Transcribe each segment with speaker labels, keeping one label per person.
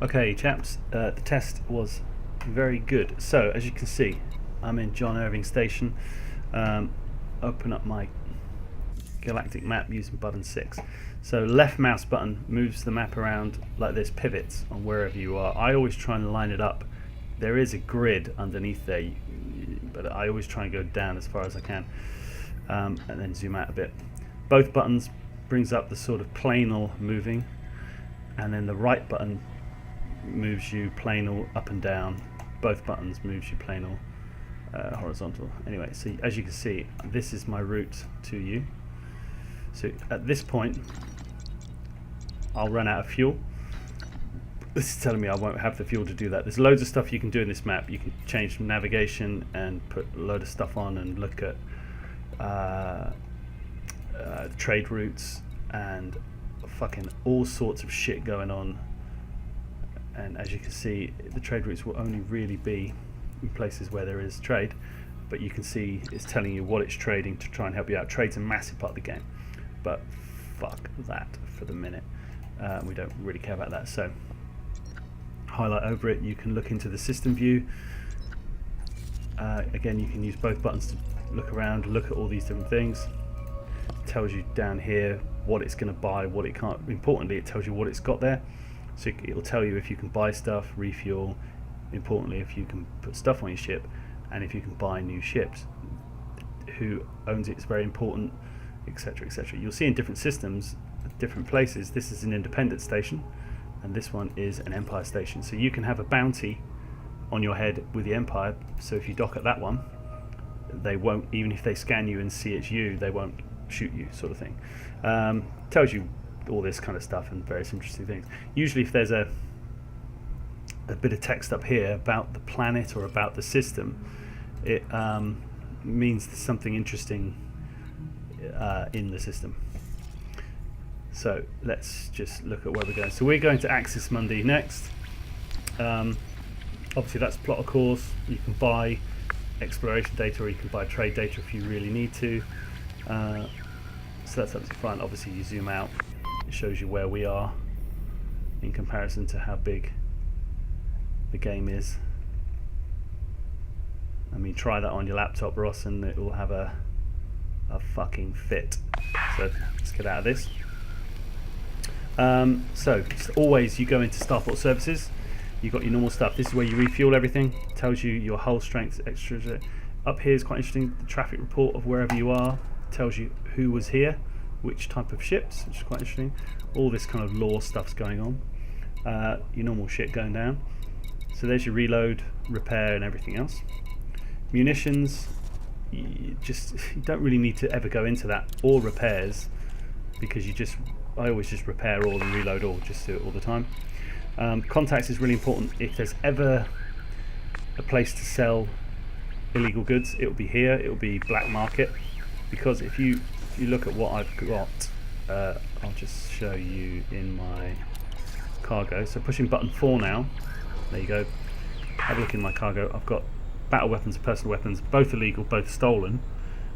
Speaker 1: Okay, chaps, the test was very good. So, as you can see, I'm in John Irving Station. Open up my galactic map using button 6. So, left mouse button moves the map around like this, pivots on wherever you are. I always try and line it up. There is a grid underneath there, but I always try and go down as far as I can, and then zoom out a bit. Both buttons brings up the sort of planal moving, and then the right button moves you planal up and down. Both buttons moves you planal horizontal. Anyway, so as you can see, this is my route to you. So at this point, I'll run out of fuel. This is telling me I won't have the fuel to do that. There's loads of stuff you can do in this map. You can change navigation and put a load of stuff on and look at trade routes and fucking all sorts of shit going on. And as you can see, the trade routes will only really be in places where there is trade, but you can see it's telling you what it's trading to try and help you out. Trade's a massive part of the game, but fuck that for the minute. We don't really care about that. So highlight over it, you can look into the system view. Again, you can use both buttons to look around, look at all these different things. It tells you down here what it's going to buy, what it can't. Importantly, it tells you what it's got there. So it'll tell you if you can buy stuff, refuel, importantly if you can put stuff on your ship, and if you can buy new ships. Who owns it is very important, etc, etc. You'll see in different systems, different places, this is an independent station, and this one is an Empire station. So you can have a bounty on your head with the Empire, so if you dock at that one, they won't, even if they scan you and see it's you, they won't shoot you, sort of thing. Tells you all this kind of stuff and various interesting things. Usually if there's a bit of text up here about the planet or about the system, it means there's something interesting in the system. So let's just look at where we're going. So we're going to Axis Mundi next. Obviously that's plot of course. You can buy exploration data or you can buy trade data if you really need to. So that's absolutely fine. Obviously you zoom out, it shows you where we are in comparison to how big the game is. I mean, try that on your laptop, Ross, and it will have a fucking fit. So let's get out of this. So always you go into Starport Services, you've got your normal stuff. This is where you refuel everything, tells you your hull strength, extra. Up here is quite interesting, the traffic report of wherever you are, tells you who was here, which type of ships, which is quite interesting. All this kind of lore stuff's going on. Your normal shit going down. So there's your reload, repair and everything else. Munitions, you don't really need to ever go into that, or repairs, because I always just repair all and reload all, just do it all the time. Contacts is really important. If there's ever a place to sell illegal goods, it will be here, it will be black market, because if you look at what I've got, I'll just show you in my cargo. So pushing button 4 now, there you go, have a look in my cargo. I've got battle weapons, personal weapons, both illegal, both stolen,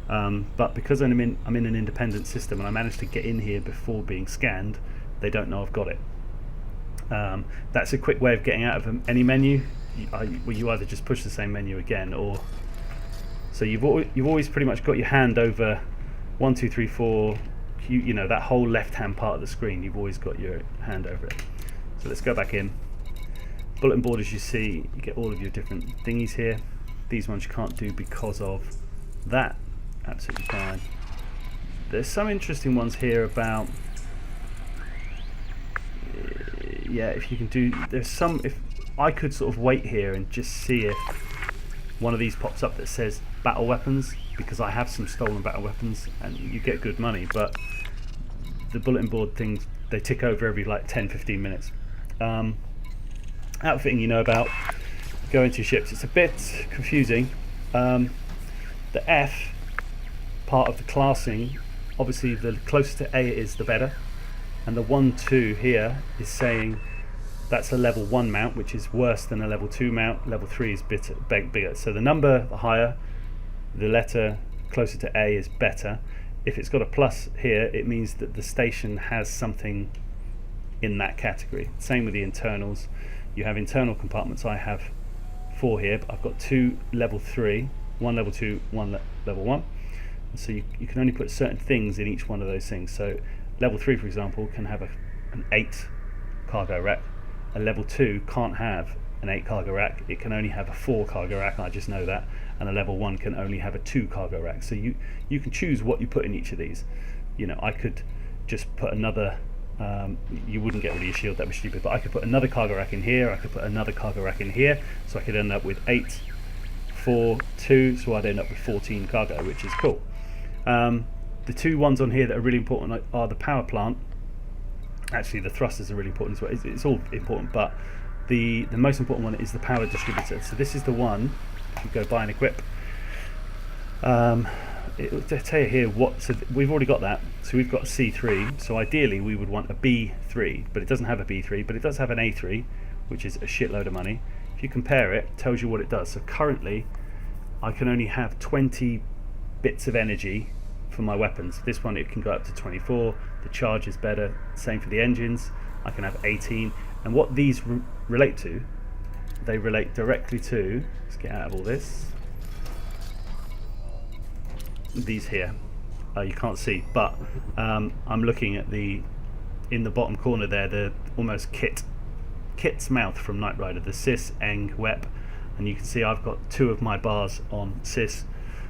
Speaker 1: but because I'm in an independent system and I managed to get in here before being scanned, they don't know I've got it. That's a quick way of getting out of any menu. You either just push the same menu again, or so you've always pretty much got your hand over 1, 2, 3, 4. You know that whole left-hand part of the screen. You've always got your hand over it. So let's go back in. Bulletin board, as you see, you get all of your different thingies here. These ones you can't do because of that. Absolutely fine. There's some interesting ones here about. Yeah, if you can do. There's some. If I could sort of wait here and just see if one of these pops up that says battle weapons, because I have some stolen battle weapons and you get good money, but the bulletin board things, they tick over every like 10-15 minutes. Outfitting you know about, go into your ships. It's a bit confusing. The F part of the classing, obviously the closer to A it is the better, and the 1, 2 here is saying that's a level 1 mount, which is worse than a level 2 mount. Level 3 is bigger. So the number the higher, the letter closer to A is better. If it's got a plus here, it means that the station has something in that category. Same with the internals. You have internal compartments. I have 4 here, but I've got 2 level 3, 1 level 2, 1 level 1. And so you can only put certain things in each one of those things. So level 3, for example, can have an 8 cargo rack. A level 2 can't have an 8 cargo rack. It can only have a 4 cargo rack, and I just know that. And a level 1 can only have a 2 cargo rack. So you can choose what you put in each of these. You know, I could just put another, you wouldn't get rid of your shield, that was stupid, but I could put another cargo rack in here, I could put another cargo rack in here, so I could end up with 8, 4, 2, so I'd end up with 14 cargo, which is cool. The 2 ones on here that are really important are the power plant. Actually, the thrusters are really important as well. It's all important, but the most important one is the power distributor. So this is the one, if you go buy and equip, it'll tell you here what, so we've already got that, so we've got a C3, so ideally we would want a B3, but it doesn't have a B3, but it does have an A3, which is a shitload of money. If you compare it, it tells you what it does. So currently I can only have 20 bits of energy for my weapons. This one, it can go up to 24, the charge is better, same for the engines, I can have 18, and what these relate to, they relate directly to, let's get out of all this, these here. You can't see, but I'm looking at in the bottom corner there, the almost Kit's mouth from Knight Rider, the Sys, Eng, Wep, and you can see I've got 2 of my bars on Sys,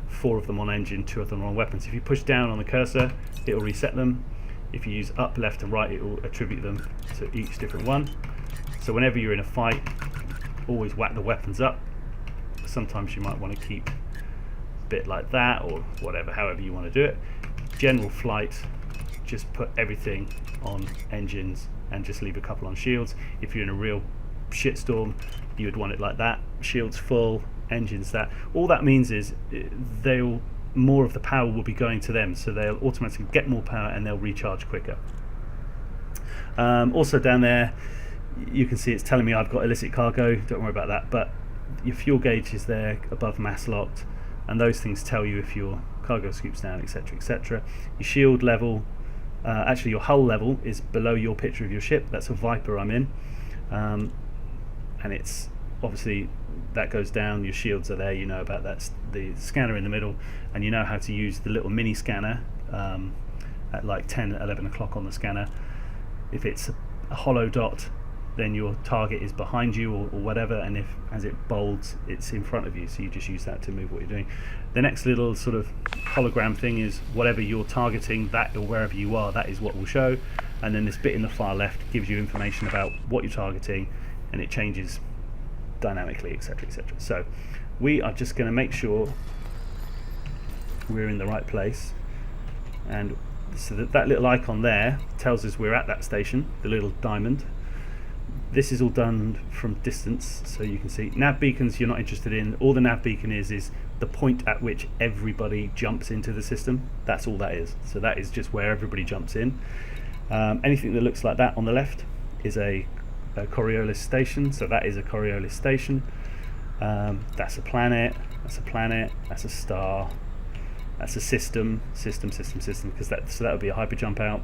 Speaker 1: 4 of them on engine, 2 of them on weapons. If you push down on the cursor, it will reset them. If you use up, left and right, it will attribute them to each different one. So whenever you're in a fight, always whack the weapons up. Sometimes you might want to keep a bit like that, or whatever, however you want to do it. General flight, just put everything on engines and just leave a couple on shields. If you're in a real shitstorm, you would want it like that, shields full, engines that. All that means is more of the power will be going to them, so they'll automatically get more power and they'll recharge quicker. Also down there you can see it's telling me I've got illicit cargo, don't worry about that, but your fuel gauge is there above mass locked, and those things tell you if your cargo scoops down, etc, etc. Your shield level, actually your hull level is below your picture of your ship. That's a Viper I'm in, and it's obviously that goes down, your shields are there, you know about that, the scanner in the middle, and you know how to use the little mini scanner at like 10, 11 o'clock on the scanner. If it's a hollow dot, then your target is behind you or whatever, and if as it bolds, it's in front of you, so you just use that to move what you're doing. The next little sort of hologram thing is whatever you're targeting, that or wherever you are, that is what will show, and then this bit in the far left gives you information about what you're targeting, and it changes dynamically, etc, etc. So we are just going to make sure we're in the right place, and so that little icon there tells us we're at that station, the little diamond. This is all done from distance, so you can see nav beacons you're not interested in. All the nav beacon is the point at which everybody jumps into the system. That's all that is. So that is just where everybody jumps in. Anything that looks like that on the left is a Coriolis station, so that is a Coriolis station. That's a planet, that's a planet, that's a star, that's a system, because that would be a hyper jump out.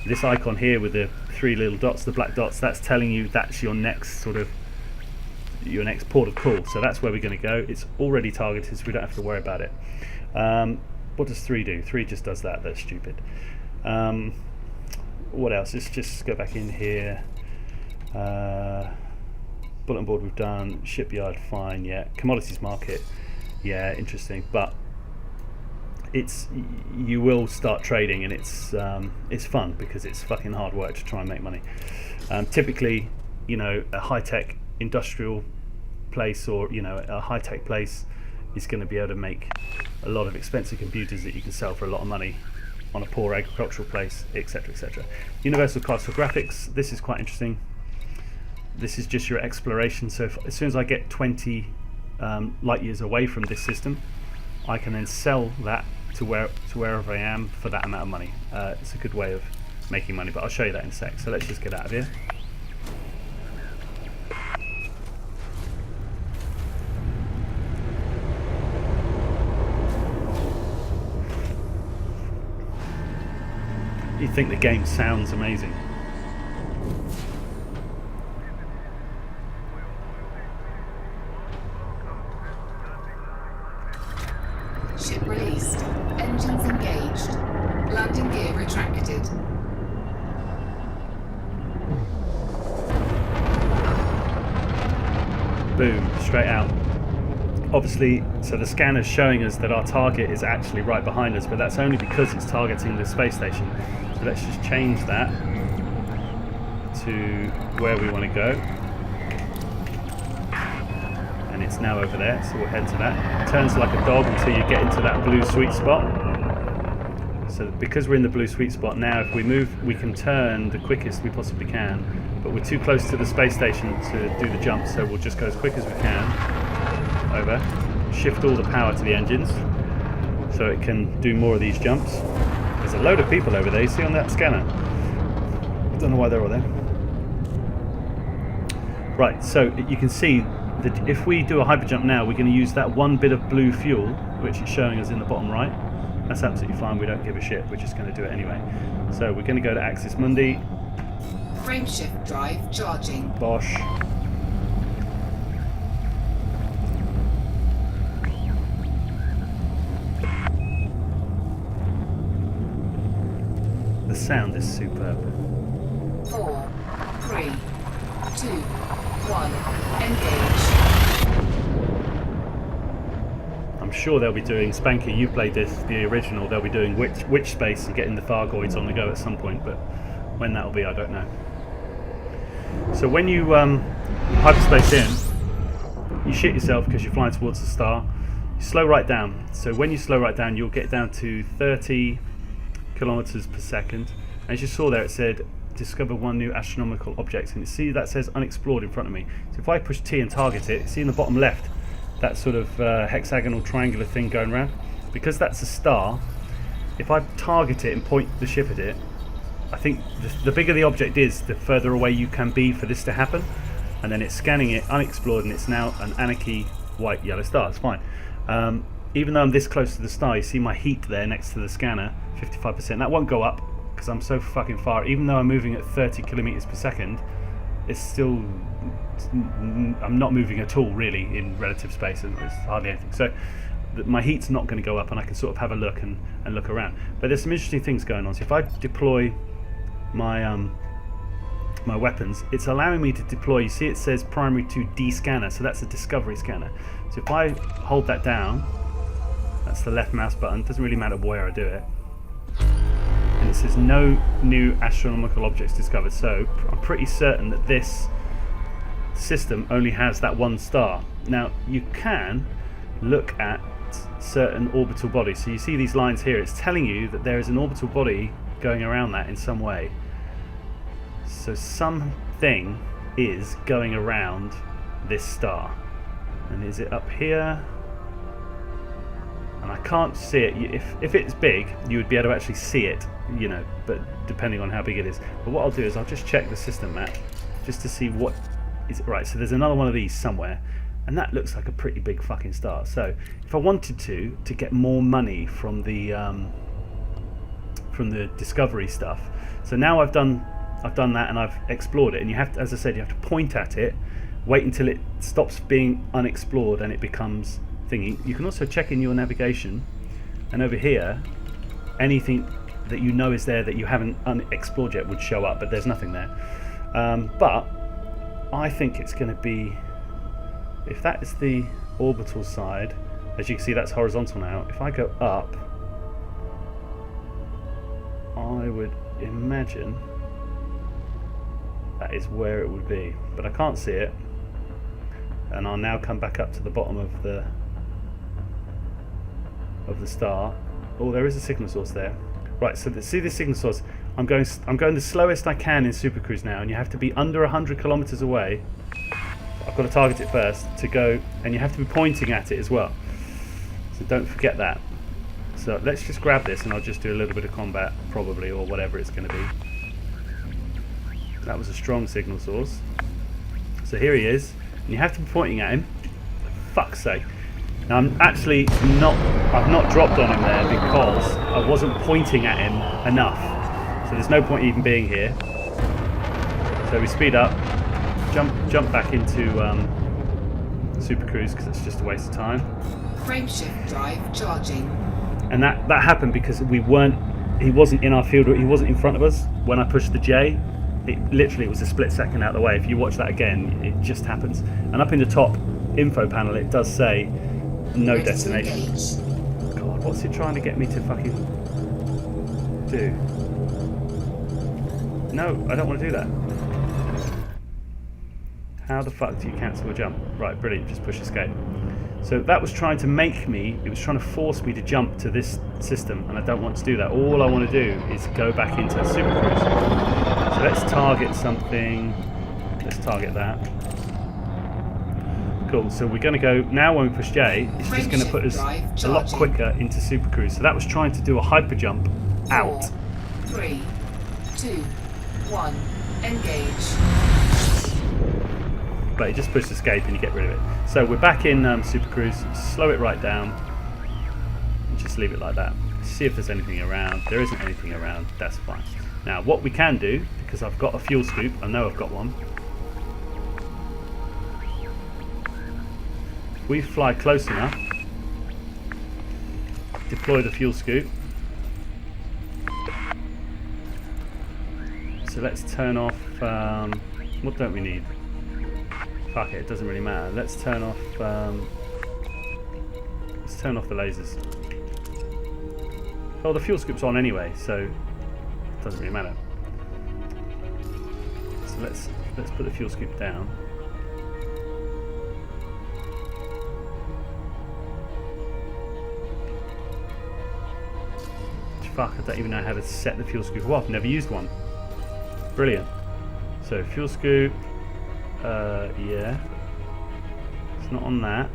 Speaker 1: This icon here with the 3 little dots, the black dots, that's telling you that's your next your next port of call. So that's where we're going to go. It's already targeted, so we don't have to worry about it. What does 3 do? 3 just does that. That's stupid. What else? Let's just go back in here. Bulletin board we've done. Shipyard, fine. Yeah. Commodities market, yeah, interesting. But you will start trading, and it's fun because it's fucking hard work to try and make money. Typically, you know, a high-tech industrial place, or you know, a high-tech place is going to be able to make a lot of expensive computers that you can sell for a lot of money on a poor agricultural place, etc, etc. Universal cartographics, this is quite interesting. This is just your exploration, so as soon as I get 20 light years away from this system, I can then sell that to wherever I am for that amount of money. It's a good way of making money, but I'll show you that in a sec. So let's just get out of here. You think the game sounds amazing.
Speaker 2: Frameship released. Engines engaged. Landing gear retracted.
Speaker 1: Boom, straight out. Obviously, so the scanner's showing us that our target is actually right behind us, but that's only because it's targeting the space station. So let's just change that to where we want to go. And it's now over there, so we'll head to that. It turns like a dog until you get into that blue sweet spot. So because we're in the blue sweet spot now, if we move, we can turn the quickest we possibly can. But we're too close to the space station to do the jump, so we'll just go as quick as we can. Over. Shift all the power to the engines so it can do more of these jumps. There's a load of people over there, you see on that scanner. I don't know why they're all there. Right, so you can see that if we do a hyper jump now, we're going to use that one bit of blue fuel, which is showing us in the bottom right. That's absolutely fine, we don't give a shit, we're just going to do it anyway. So we're going to go to Axis Mundi.
Speaker 2: Frameshift drive charging.
Speaker 1: Bosh. The sound is superb.
Speaker 2: 4, 3, 2, 1, engage.
Speaker 1: I'm sure they'll be doing, Spanky, you played this, the original, they'll be doing Witch Space and getting the Thargoids on the go at some point, but when that'll be, I don't know. So when you hyperspace in, you shit yourself because you're flying towards the star. You slow right down. So when you slow right down, you'll get down to 30 kilometers per second. As you saw there, it said discover one new astronomical object, and you see that says unexplored in front of me. So if I push T and target it, see in the bottom left that sort of hexagonal triangular thing going around, because that's a star. If I target it and point the ship at it, I think the bigger the object is, the further away you can be for this to happen. And then it's scanning it, unexplored, and it's now an Anarchy white yellow star. It's fine. Even though I'm this close to the star, you see my heat there next to the scanner, 55%. That won't go up because I'm so fucking far. Even though I'm moving at 30 kilometers per second, it's still, I'm not moving at all really in relative space, and it's hardly anything. So my heat's not going to go up, and I can sort of have a look and look around. But there's some interesting things going on. So if I deploy my my weapons, it's allowing me to deploy, you see it says primary to D-scanner, so that's a discovery scanner. So if I hold that down, that's the left mouse button, doesn't really matter where I do it, and it says no new astronomical objects discovered. So I'm pretty certain that this system only has that one star. Now you can look at certain orbital bodies, so you see these lines here, it's telling you that there is an orbital body going around that in some way. So something is going around this star. And is it up here? And I can't see it. If it's big, you would be able to actually see it, you know, but depending on how big it is. But what I'll do is I'll just check the system map just to see what is it. Right, so there's another one of these somewhere, and that looks like a pretty big fucking star. So if I wanted to get more money from the discovery stuff, so now I've done that and I've explored it, and you have to, as I said, you have to point at it, wait until it stops being unexplored and it becomes thingy. You can also check in your navigation, and over here anything that you know is there that you haven't unexplored yet would show up, but there's nothing there. But I think it's going to be, if that is the orbital side, as you can see that's horizontal now. If I go up, I would imagine that is where it would be, but I can't see it. And I'll now come back up to the bottom of the star. Oh, there is a signal source there. Right, so see the signal source. I'm going the slowest I can in Super Cruise now, and you have to be under 100 kilometers away. I've got to target it first to go, and you have to be pointing at it as well. So don't forget that. So let's just grab this, and I'll just do a little bit of combat, probably, or whatever it's going to be. That was a strong signal source. So here he is, and you have to be pointing at him. For fuck's sake. Now I'm actually I've not dropped on him there because I wasn't pointing at him enough. So there's no point even being here. So we speed up, jump back into Super Cruise because it's just a waste of time.
Speaker 2: Frameshift drive charging.
Speaker 1: And that happened because he wasn't in our field, he wasn't in front of us when I pushed the J. It was a split second out of the way. If you watch that again, it just happens. And up in the top info panel, it does say no
Speaker 2: Ready to
Speaker 1: destination.
Speaker 2: engage.
Speaker 1: God, what's it trying to get me to fucking do? No, I don't want to do that. How the fuck do you cancel a jump? Right, brilliant, just push escape. So that was trying to make me, it was trying to force me to jump to this system, and I don't want to do that. All I want to do is go back into Super Cruise. So let's target something. Let's target that. Cool, so we're going to go, now when we push J, it's just going to put us a lot quicker into Super Cruise. So that was trying to do a hyper jump out.
Speaker 2: 4, 3, 2, 1, engage.
Speaker 1: But you just push escape and you get rid of it. So we're back in Super Cruise, slow it right down, and just leave it like that. See if there's anything around. There isn't anything around, that's fine. Now what we can do, because I've got a fuel scoop, I know I've got one. If we fly close enough, deploy the fuel scoop. So let's turn off, what don't we need? Fuck it, it doesn't really matter. Let's turn off the lasers. Oh, the fuel scoop's on anyway, so it doesn't really matter. So let's put the fuel scoop down. Fuck, I don't even know how to set the fuel scoop off. Never used one. Brilliant. So fuel scoop. Yeah. It's not on that.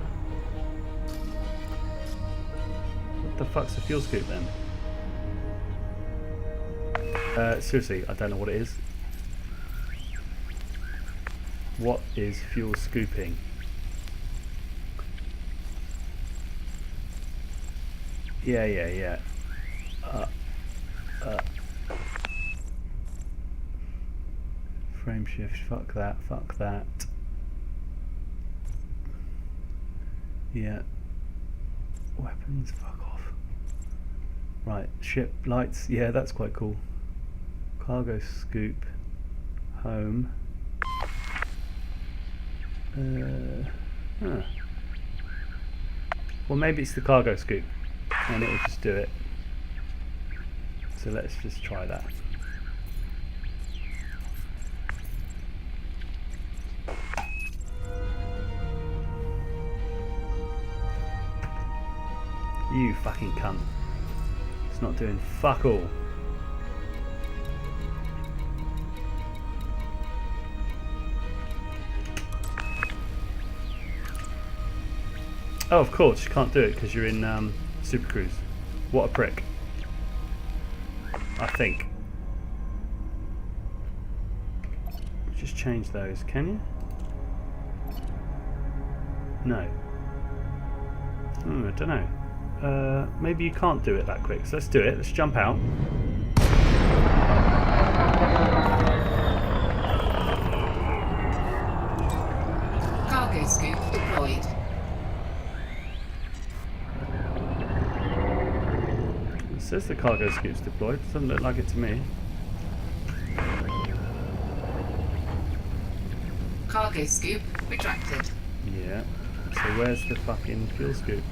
Speaker 1: What the fuck's a fuel scoop then? Seriously, I don't know what it is. What is fuel scooping? Yeah. Frame shift, fuck that. Yeah. Weapons, fuck off. Right, ship lights, yeah, that's quite cool. Cargo scoop, home. Well, maybe it's the cargo scoop, and it'll just do it. So let's just try that. You fucking cunt. It's not doing fuck all. Oh, of course, you can't do it because you're in Super Cruise. What a prick. I think. Just change those, can you? No. I don't know. Maybe you can't do it that quick. So let's do it. Let's jump out.
Speaker 2: Cargo scoop deployed.
Speaker 1: It says the cargo scoop's deployed. Doesn't look like it to me.
Speaker 2: Cargo scoop retracted.
Speaker 1: Yeah. So where's the fucking fuel scoop?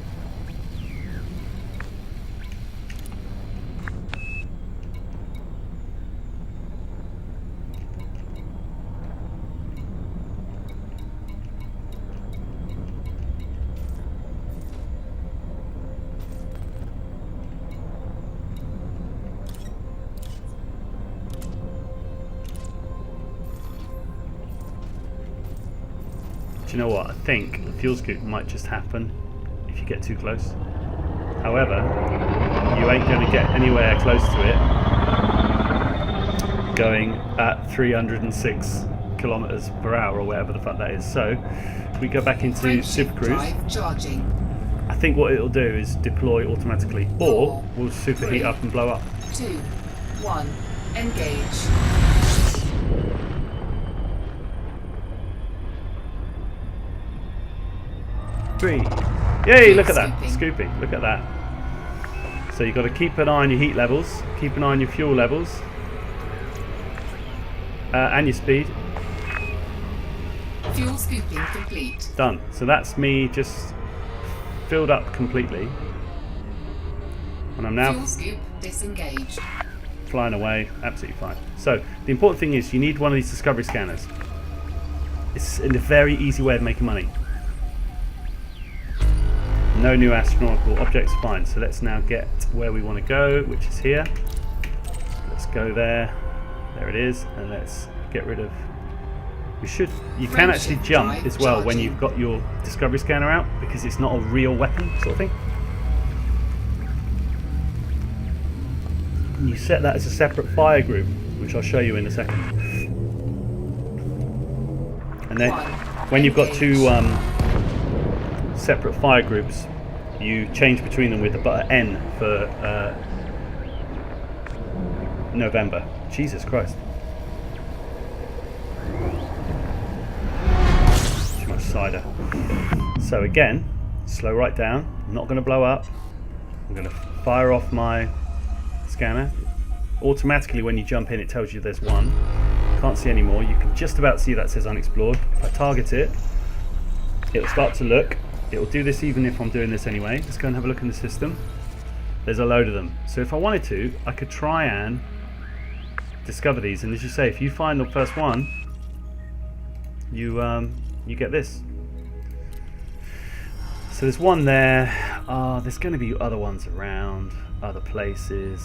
Speaker 1: Do you know what? I think the fuel scoop might just happen if you get too close. However, you ain't going to get anywhere close to it going at 306 kilometers per hour or whatever the fuck that is. So, if we go back into Super Cruise,
Speaker 2: Drive charging.
Speaker 1: I think what it'll do is deploy automatically, or we'll superheat up and blow up.
Speaker 2: 2, 1, engage.
Speaker 1: Three. Yay, look at that. Scooping. Look at that. So you've got to keep an eye on your heat levels, keep an eye on your fuel levels, and your speed.
Speaker 2: Fuel scooping complete.
Speaker 1: Done. So that's me just filled up completely. And I'm now
Speaker 2: Fuel scoop disengaged.
Speaker 1: flying away, absolutely fine. So the important thing is you need one of these discovery scanners. It's a very easy way of making money. No new astronomical objects, fine. So let's now get where we want to go, which is here. Let's go there. There it is. And let's get rid of... You can actually jump as well when you've got your discovery scanner out, because it's not a real weapon sort of thing. And you set that as a separate fire group, which I'll show you in a second. And then when you've got two separate fire groups, you change between them with the button N for November. Jesus Christ. Too much cider. So again, slow right down. I'm not going to blow up. I'm going to fire off my scanner. Automatically when you jump in it tells you there's one. Can't see any more. You can just about see that says unexplored. If I target it, it'll start to look. It'll do this even if I'm doing this anyway. Let's go and have a look in the system. There's a load of them. So if I wanted to, I could try and discover these. And as you say, if you find the first one, you get this. So there's one there. There's going to be other ones around, other places.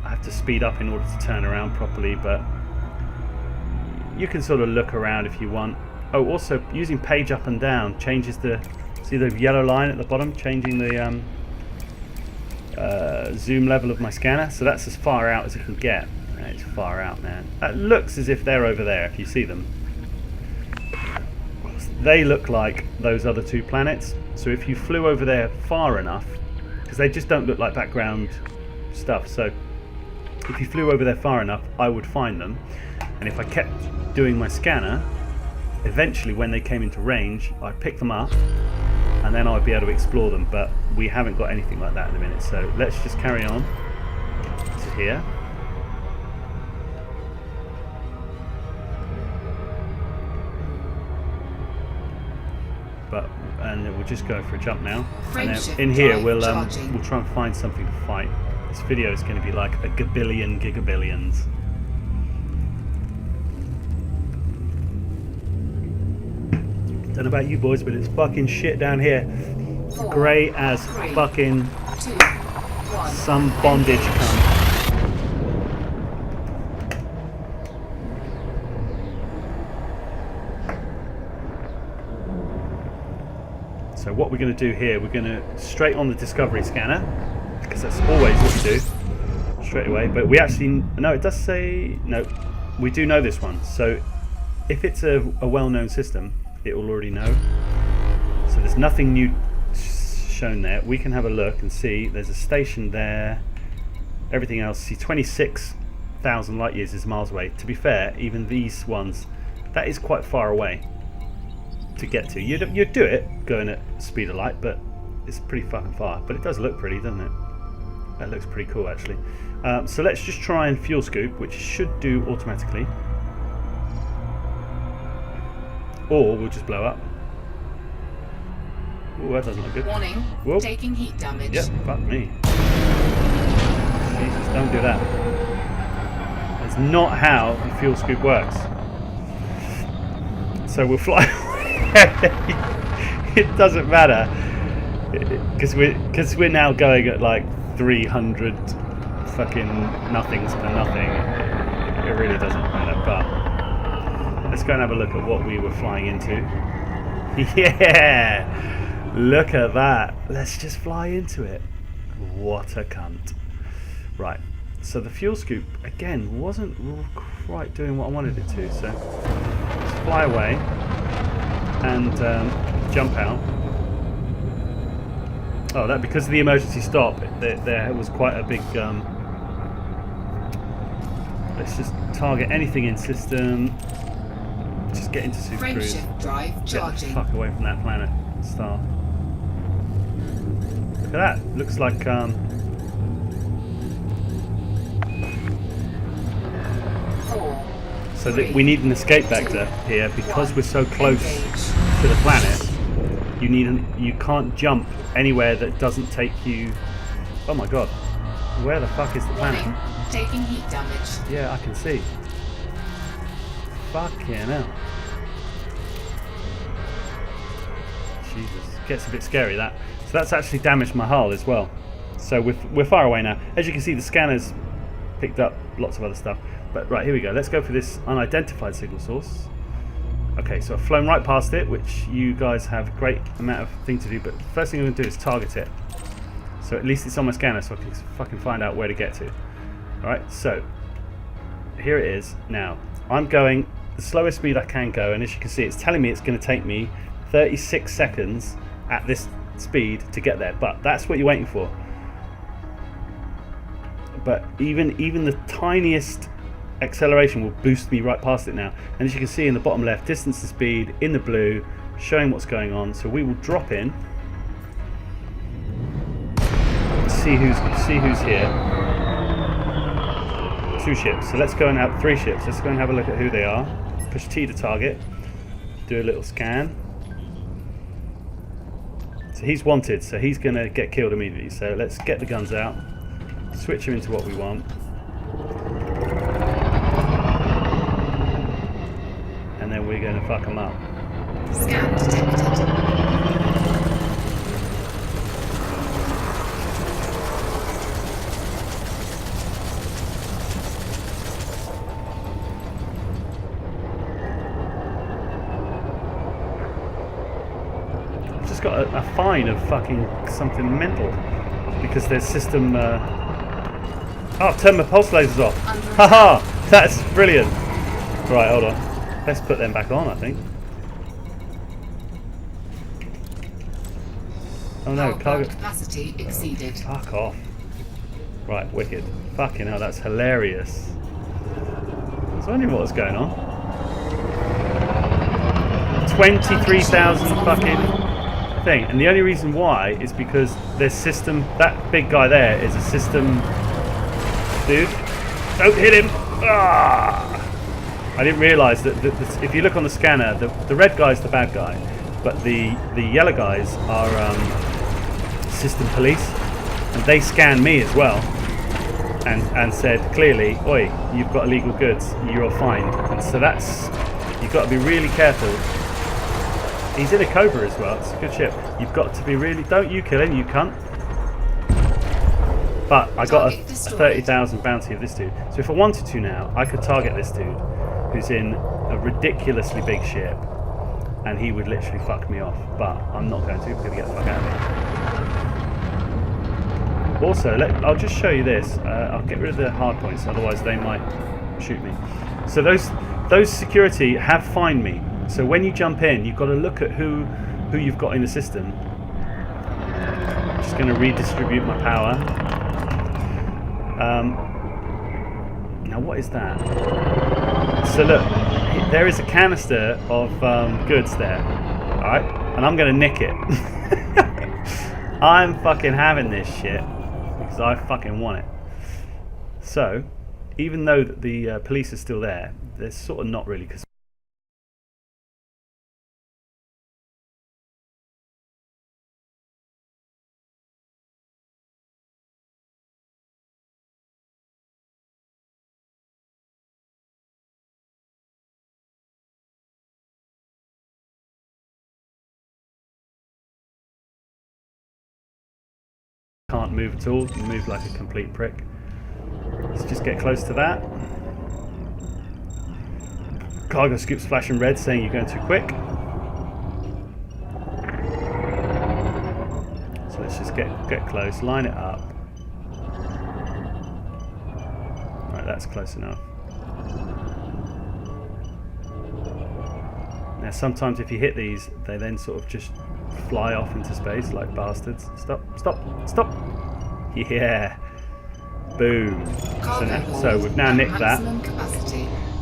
Speaker 1: I have to speed up in order to turn around properly, but you can sort of look around if you want. Oh, also using page up and down changes the... See the yellow line at the bottom, changing the zoom level of my scanner. So that's as far out as it can get. It's far out, man. That looks as if they're over there, if you see them. They look like those other two planets. So if you flew over there far enough, because they just don't look like background stuff. So if you flew over there far enough, I would find them. And if I kept doing my scanner, eventually when they came into range, I'd pick them up. And then I'd be able to explore them, but we haven't got anything like that in a minute, so let's just carry on to here. And we'll just go for a jump now. And then in here we'll try and find something to fight. This video is going to be like a gabillion gigabillions. Don't know about you boys, but it's fucking shit down here. Grey as fucking some bondage cunt. So what we're going to do here, we're going to straight on the discovery scanner, because that's always what we do, straight away. But we actually, no, it does say, no, we do know this one. So if it's a well-known system, it will already know. So there's nothing new shown there. We can have a look and see there's a station there. Everything else, see 26,000 light years is miles away. To be fair, even these ones, that is quite far away to get to. You'd do it going at speed of light, but it's pretty fucking far. But it does look pretty, doesn't it? That looks pretty cool actually. So let's just try and fuel scoop, which should do automatically. Or we'll just blow up. Oh, that doesn't look good.
Speaker 2: Warning.
Speaker 1: Whoa.
Speaker 2: Taking heat damage.
Speaker 1: Yep, fuck me. Jesus, don't do that. That's not how the fuel scoop works. So we'll fly away. It doesn't matter. Because we're now going at like 300 fucking nothings per nothing. It really doesn't matter, but let's go and have a look at what we were flying into. Yeah! Look at that. Let's just fly into it. What a cunt. Right. So the fuel scoop, again, wasn't quite doing what I wanted it to. So let's fly away and jump out. Oh, that because of the emergency stop, there was quite a big... let's just target anything in system. Just get into super cruise.
Speaker 2: Frameshift drive charging.
Speaker 1: Get the fuck away from that planet star. Look at that. Looks like So that we need an escape vector here because we're so close
Speaker 2: Engage.
Speaker 1: to the planet. You can't jump anywhere that doesn't take you. Oh my god, where the fuck is the planet?
Speaker 2: Warning. Taking heat damage.
Speaker 1: Yeah, I can see. Fucking hell. Jesus, gets a bit scary that. So that's actually damaged my hull as well. So we're far away now. As you can see, the scanner's picked up lots of other stuff. But right, here we go. Let's go for this unidentified signal source. Okay, so I've flown right past it, which you guys have a great amount of thing to do. But the first thing I'm going to do is target it. So at least it's on my scanner, so I can fucking find out where to get to. All right, so here it is. Now I'm going the slowest speed I can go, and as you can see, it's telling me it's going to take me 36 seconds at this speed to get there. But that's what you're waiting for. But even the tiniest acceleration will boost me right past it now. And as you can see in the bottom left, distance to speed in the blue, showing what's going on. So we will drop in, see who's here. 2 ships. So let's go and have 3 ships. Let's go and have a look at who they are. Push T to target. Do a little scan. So he's wanted, so he's going to get killed immediately. So let's get the guns out, switch him into what we want. And then we're going to fuck him up.
Speaker 2: Scan detected.
Speaker 1: Just got a fine of fucking something mental because their system. Oh, turn my pulse lasers off. Haha, that's brilliant. Right, hold on. Let's put them back on, I think. Oh no, cargo
Speaker 2: capacity exceeded.
Speaker 1: Fuck off. Right, wicked. Fucking hell, that's hilarious. I was wondering what was going on. 23,000 fucking thing, and the only reason why is because their system, that big guy there is a system dude. Don't hit him. I didn't realise that if you look on the scanner, the red guy's the bad guy, but the yellow guys are system police, and they scanned me as well and said clearly, oi, you've got illegal goods, you're fined. And so that's, you've got to be really careful. He's in a Cobra as well. It's a good ship. You've got to be really... Don't you kill him, you cunt. But I got a 30,000 bounty of this dude. So if I wanted to now, I could target this dude who's in a ridiculously big ship, and he would literally fuck me off. But I'm not going to. I'm going to get the fuck out of here. Also, I'll just show you this. I'll get rid of the hard points, otherwise they might shoot me. So those security have fined me. So when you jump in, you've got to look at who you've got in the system. I'm just going to redistribute my power. Now what is that? So look, there is a canister of goods there. Alright? And I'm going to nick it. I'm fucking having this shit. Because I fucking want it. So, even though the police are still there, they're sort of not really, because can't move at all. You move like a complete prick. Let's just get close to that. Cargo scoop's flashing red saying you're going too quick. So let's just get close, line it up. Right, that's close enough. Now sometimes if you hit these, they then sort of just fly off into space like bastards. Stop, stop, stop. Yeah. Boom. So we've now nicked that.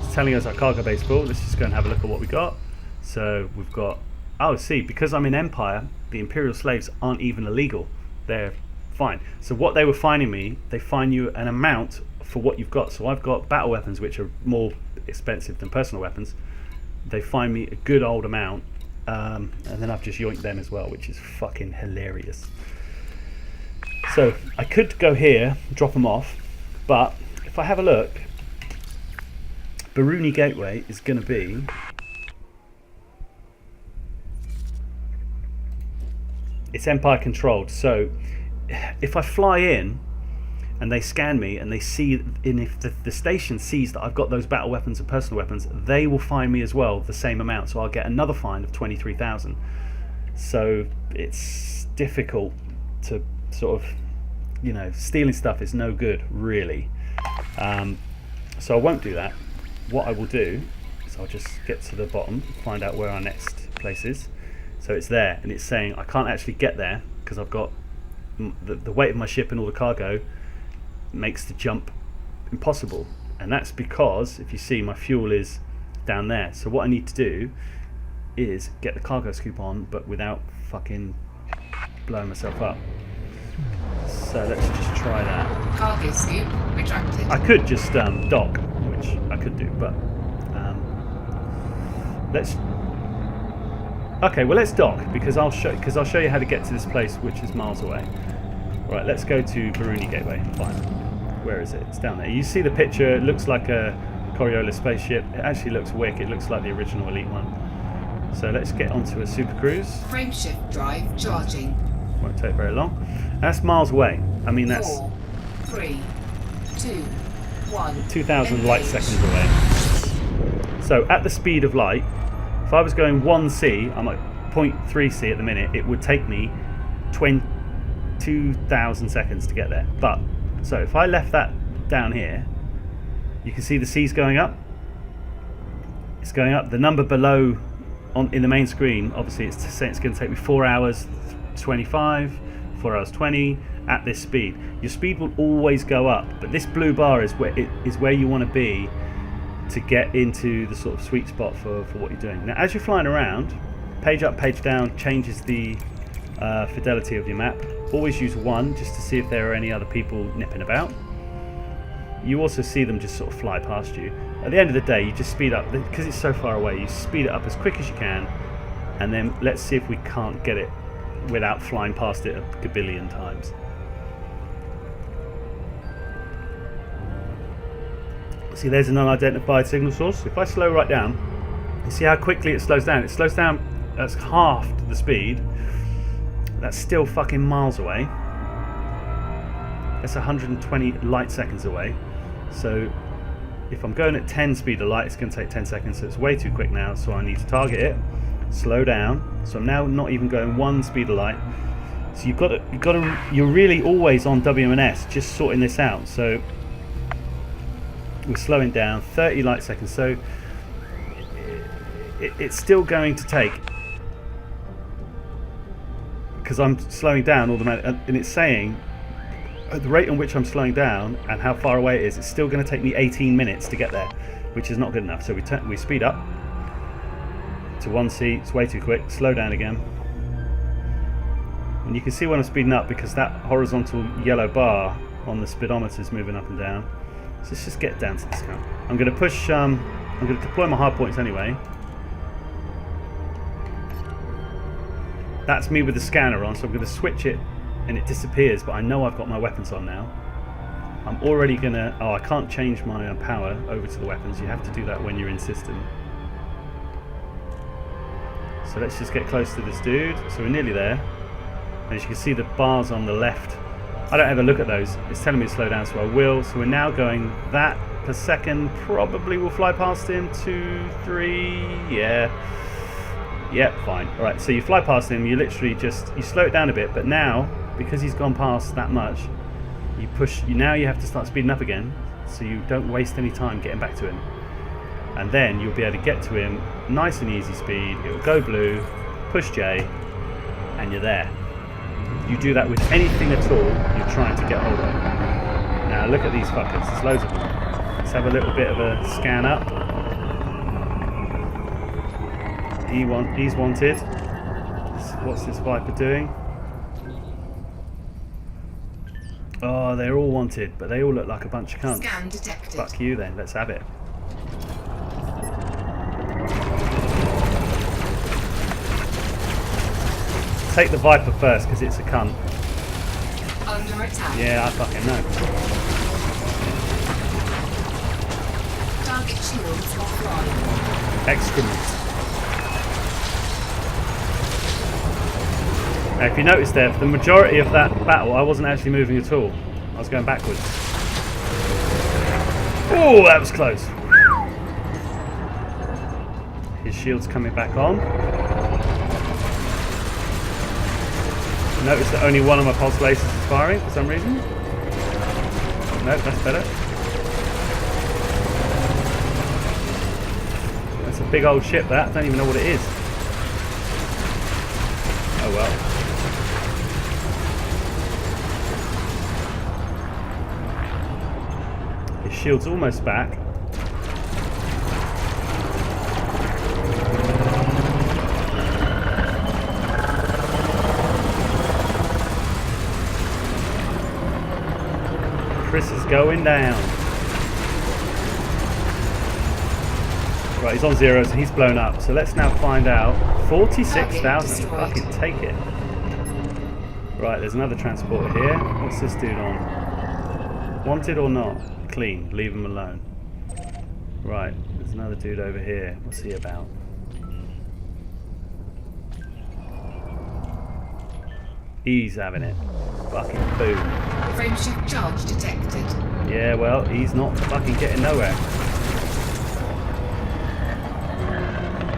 Speaker 1: It's telling us our cargo bay's full. Let's just go and have a look at what we got. So we've got, oh, see, because I'm in Empire, the Imperial slaves aren't even illegal. They're fine. So what they were fining me, they fine you an amount for what you've got. So I've got battle weapons which are more expensive than personal weapons. They find me a good old amount, and then I've just yoinked them as well, which is fucking hilarious. So I could go here, drop them off, but if I have a look, Baruni Gateway is going to be it's Empire controlled. So if I fly in and they scan me and they see, and if the station sees that I've got those battle weapons and personal weapons, they will fine me as well the same amount. So I'll get another fine of 23,000. So it's difficult to sort of, you know, stealing stuff is no good really. So I won't do that. What I will do is I'll just get to the bottom, find out where our next place is. So it's there, and it's saying I can't actually get there because I've got the weight of my ship and all the cargo makes the jump impossible. And that's because, if you see, my fuel is down there. So what I need to do is get the cargo scoop on, but without fucking blowing myself up. So let's just try that.
Speaker 2: Cargo scoop retracted.
Speaker 1: I could just dock, which I could do, but let's. Okay, well let's dock because I'll show you how to get to this place, which is miles away. Right, let's go to Baruni Gateway. Fine. Where is it? It's down there. You see the picture? It looks like a Coriolis spaceship. It actually looks wicked. It looks like the original Elite one. So let's get onto a Super Cruise.
Speaker 2: Frameshift drive charging.
Speaker 1: Won't take very long. That's miles away. I mean, that's
Speaker 2: 4, 3, 2, 1.
Speaker 1: 2,000 light seconds away. So at the speed of light, if I was going 1C, I'm at 0.3C at the minute, it would take me 2,000 seconds to get there. But, so if I left that down here, you can see the C's going up. It's going up. The number below in the main screen, obviously it's saying it's going to take me 4 hours 25, 4 hours 20 at this speed. Your speed will always go up, but this blue bar is where you want to be to get into the sort of sweet spot for what you're doing. Now as you're flying around, page up, page down changes the fidelity of your map. Always use 1 just to see if there are any other people nipping about. You also see them just sort of fly past you. At the end of the day, you just speed up, because it's so far away, you speed it up as quick as you can, and then let's see if we can't get it without flying past it a gabillion times. See, there's an unidentified signal source. If I slow right down, you see how quickly it slows down. It slows down, that's half the speed. That's still fucking miles away. That's 120 light seconds away. So if I'm going at 10 speed of light, it's going to take 10 seconds. So it's way too quick now. So I need to target it, slow down. So I'm now not even going 1 speed of light. So you're really always on WMS, just sorting this out. So we're slowing down 30 light seconds. So it's still going to take, because I'm slowing down automatically, and it's saying at the rate on which I'm slowing down and how far away it is, it's still going to take me 18 minutes to get there, which is not good enough. So we speed up to 1C. It's way too quick. Slow down again, and you can see when I'm speeding up because that horizontal yellow bar on the speedometer is moving up and down. So let's just get down to this count. I'm going to push. I'm going to deploy my hard points anyway. That's me with the scanner on, so I'm going to switch it and it disappears, but I know I've got my weapons on now. I'm already going to... Oh, I can't change my power over to the weapons. You have to do that when you're in system. So let's just get close to this dude. So we're nearly there. And as you can see, the bars on the left, I don't ever look at those. It's telling me to slow down, so I will. So we're now going that per second. Probably will fly past him. 2, 3, yeah. Yep, fine. Alright, so you fly past him, you literally just, you slow it down a bit, but now, because he's gone past that much, now you have to start speeding up again, so you don't waste any time getting back to him. And then you'll be able to get to him nice and easy speed. It'll go blue, push J, and you're there. You do that with anything at all you're trying to get hold of. Now look at these fuckers, there's loads of them. Let's have a little bit of a scan up. He's wanted. What's this Viper doing? Oh, they're all wanted, but they all look like a bunch of cunts.
Speaker 2: Scan detected.
Speaker 1: Fuck you then, let's have it. Take the Viper first, because it's a cunt.
Speaker 2: Under attack.
Speaker 1: Yeah, I fucking know.
Speaker 2: Target shields offline.
Speaker 1: Excrement. Now, if you notice there, for the majority of that battle, I wasn't actually moving at all. I was going backwards. Oh, that was close. His shield's coming back on. Notice that only one of my pulse lasers is firing for some reason. No, that's better. That's a big old ship, that. I don't even know what it is. Oh well. His shield's almost back. Chris is going down. Right, he's on 0, so he's blown up. So let's now find out. 46,000. Fucking take it. Right, there's another transporter here. What's this dude on? Wanted or not? Clean. Leave him alone. Right, there's another dude over here. What's he about? He's having it. Fucking boom.
Speaker 2: Frameshift charge detected.
Speaker 1: Yeah, well, he's not fucking getting nowhere.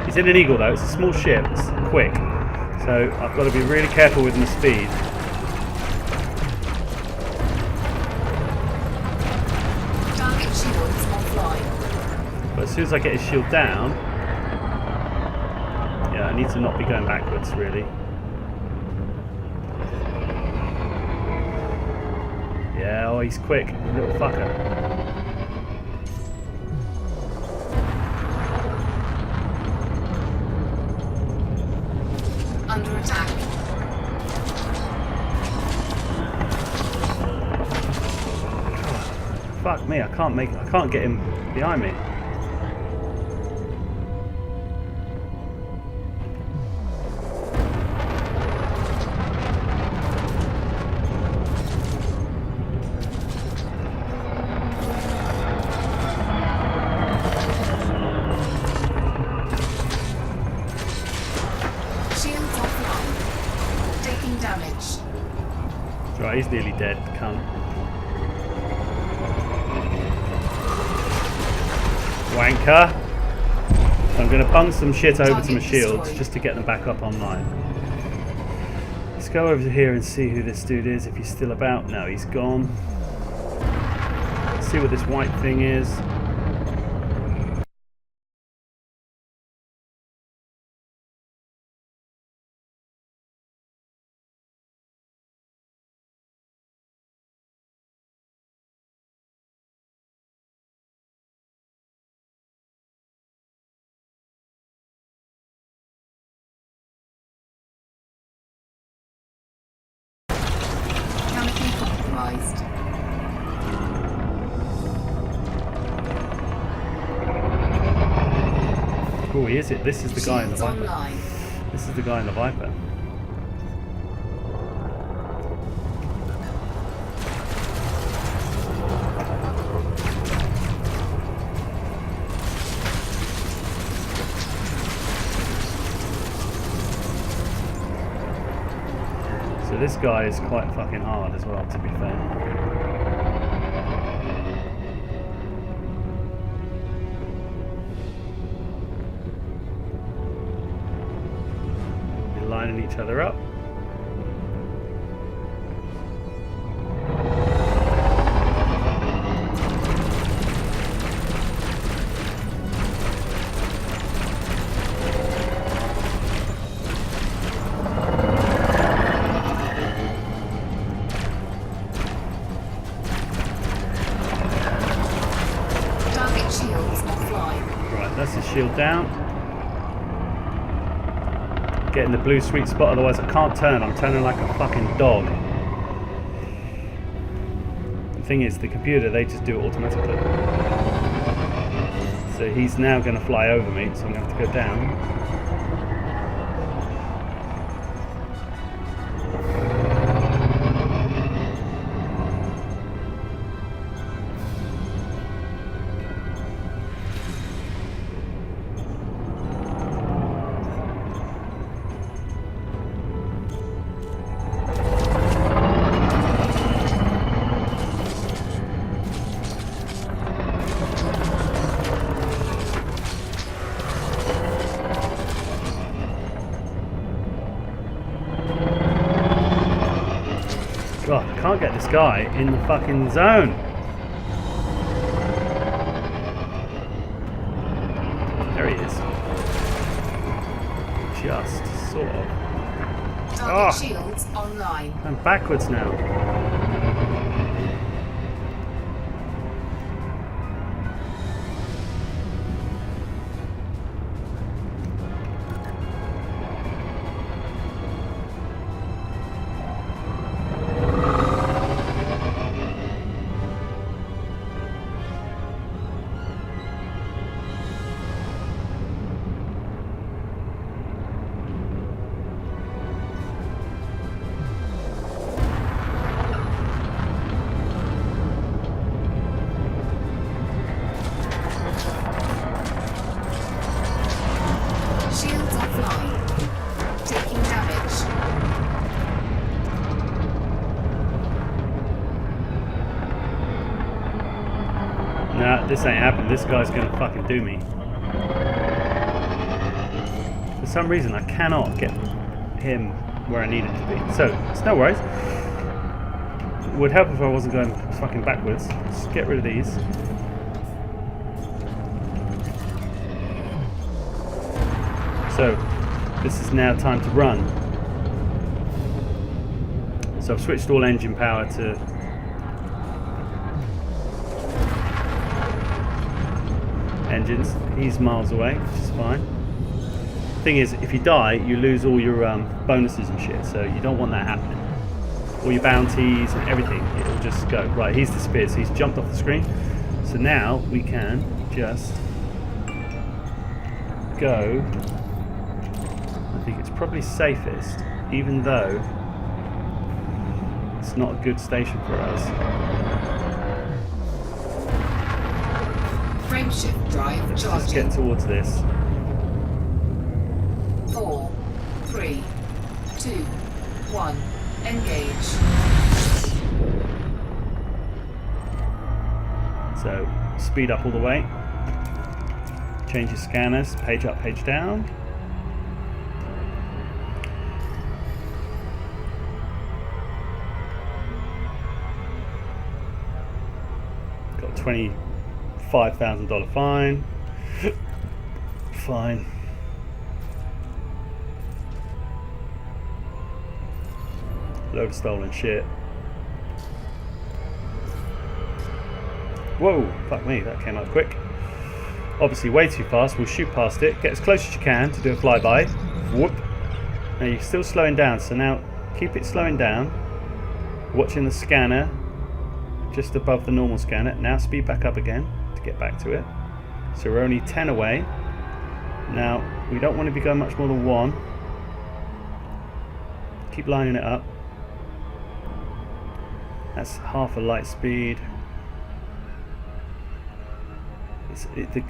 Speaker 1: He's in an Eagle though, it's a small ship, it's quick. So I've got to be really careful with my speed.
Speaker 2: Target shields offline.
Speaker 1: But as soon as I get his shield down, yeah, I need to not be going backwards really. Yeah, oh, he's quick, little fucker.
Speaker 2: Under attack.
Speaker 1: Fuck me, I can't get him behind me.
Speaker 2: Shields offline. Taking damage.
Speaker 1: Right, he's nearly dead, cunt. Wanker. I'm going to bung some shit over to my shields just to get them back up online. Let's go over here and see who this dude is, if he's still about. No, he's gone. Let's see what this white thing is.
Speaker 2: Canopy compromised.
Speaker 1: Oh, he is it. This is the guy in the
Speaker 2: Shields
Speaker 1: Viper.
Speaker 2: online.
Speaker 1: This is the guy in the Viper. So this guy is quite fucking hard as well, to be fair. We're lining each other up.
Speaker 2: Target shields offline.
Speaker 1: Right, that's his shield down. Getting the blue sweet spot, otherwise I can't turn. I'm turning like a fucking dog. thing is, the computer, they just do it automatically. So he's now going to fly over me, so I'm going to have to go down. God, I can't get this guy in the fucking zone. There he is. Just sort of.
Speaker 2: Target shields online.
Speaker 1: I'm backwards now.
Speaker 2: Shields offline. Taking damage.
Speaker 1: Nah, this ain't happening. This guy's gonna fucking do me. For some reason, I cannot get him where I need him to be. So, it's no worries. It would help if I wasn't going fucking backwards. Just get rid of these. So, this is now time to run. So I've switched all engine power to engines. He's miles away, which is fine. Thing is, if you die, you lose all your bonuses and shit, so you don't want that happening. All your bounties and everything, it'll just go. Right, he's disappeared, so he's jumped off the screen. So now we can just go. I think it's probably safest, even though it's not a good station for us.
Speaker 2: Frameshift drive
Speaker 1: Let's
Speaker 2: charging.
Speaker 1: just get towards this.
Speaker 2: 4, 3, 2, 1. Engage.
Speaker 1: So speed up all the way. Change your scanners, page up, page down. Got $25,000 fine. Fine. Load of stolen shit. Whoa, fuck me, that came up quick. Obviously way too fast, we'll shoot past it, get as close as you can to do a flyby. Whoop. Now you're still slowing down, so now keep it slowing down. Watching the scanner just above the normal scanner. Now speed back up again to get back to it. So we're only 10 away. Now we don't want to be going much more than 1. Keep lining it up. That's half a light speed.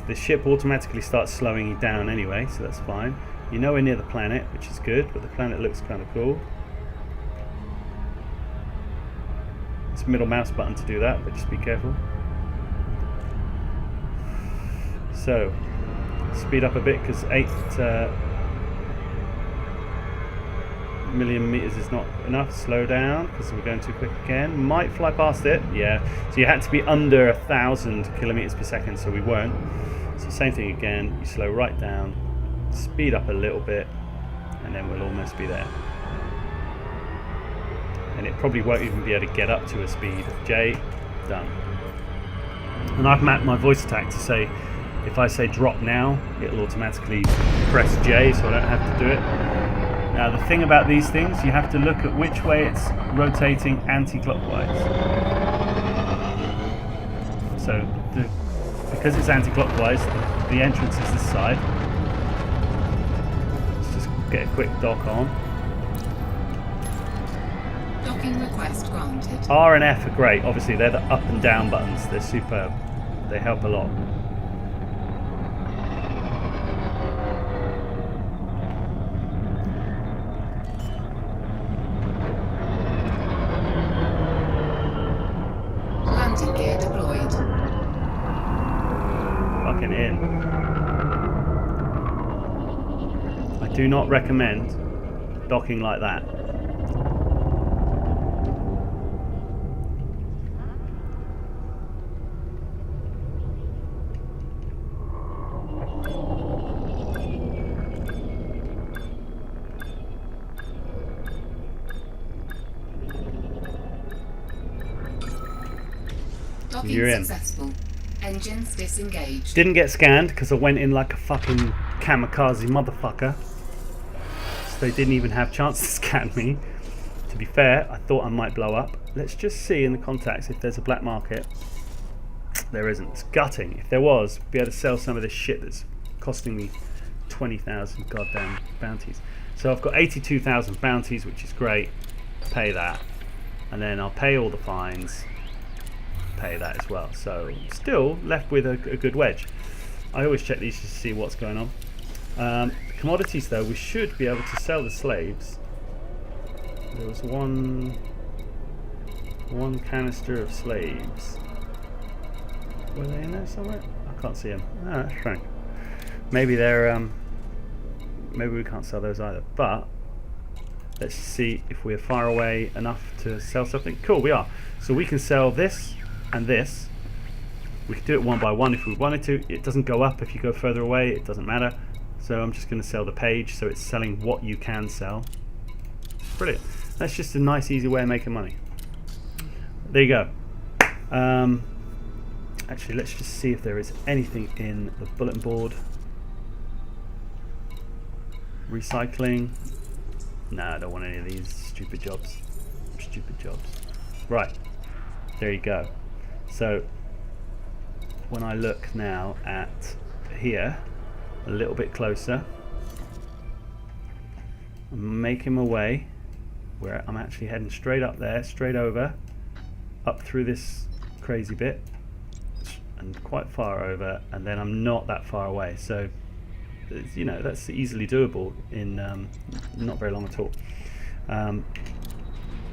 Speaker 1: The ship automatically starts slowing you down anyway, so that's fine. You're nowhere near the planet, which is good, but the planet looks kind of cool. It's a middle mouse button to do that, but just be careful. So, speed up a bit because 8 million meters is not enough. Slow down because we're going too quick again. Might fly past it, yeah. So you had to be under 1,000 kilometers per second, so we weren't. So same thing again. You slow right down, speed up a little bit, and then we'll almost be there. And it probably won't even be able to get up to a speed. J, done. And I've mapped my voice attack to say if I say drop now, it'll automatically press J, so I don't have to do it. Now the thing about these things, you have to look at which way it's rotating anti-clockwise. So because it's anti-clockwise, the entrance is this side. Let's just get a quick dock on.
Speaker 2: Docking request granted.
Speaker 1: R and F are great. Obviously, they're the up and down buttons. They're superb. They help a lot.
Speaker 2: Landing gear deployed.
Speaker 1: Fucking in. I do not recommend docking like that.
Speaker 2: Docking
Speaker 1: You're in.
Speaker 2: successful. Engines disengaged.
Speaker 1: Didn't get scanned because I went in like a fucking kamikaze motherfucker. So they didn't even have a chance to scan me. To be fair, I thought I might blow up. Let's just see in the contacts if there's a black market. There isn't. It's gutting. If there was, be able to sell some of this shit that's costing me 20,000 goddamn bounties. So I've got 82,000 bounties, which is great. Pay that. And then I'll pay all the fines. Pay that as well. So still left with a good wedge. I always check these to see what's going on. Commodities though, we should be able to sell the slaves. There was one canister of slaves. Were they in there somewhere? I can't see them. Ah, that's strange. Maybe they're maybe we can't sell those either. But let's see if we're far away enough to sell something. Cool, we are. So we can sell this and this. We could do it one by one if we wanted to. It doesn't go up if you go further away. It doesn't matter. So I'm just going to sell the page. So it's selling what you can sell. Brilliant. That's just a nice, easy way of making money. There you go. Actually, let's just see if there is anything in the bulletin board. Recycling. No, I don't want any of these stupid jobs. Stupid jobs. Right. There you go. So when I look now at here, a little bit closer, I'm making my way where I'm actually heading straight up there, straight over, up through this crazy bit, and quite far over, and then I'm not that far away. So you know, that's easily doable in not very long at all.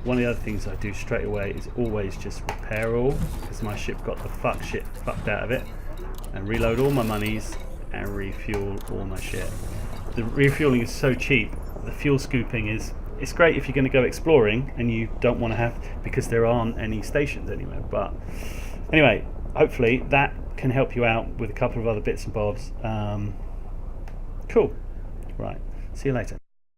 Speaker 1: One of the other things I do straight away is always just repair all, because my ship got the fucked out of it, and reload all my monies and refuel all my shit. The refueling is so cheap. The fuel scooping it's great if you're going to go exploring and you don't want to have, because there aren't any stations anywhere. But anyway, hopefully that can help you out with a couple of other bits and bobs. Cool. Right. See you later.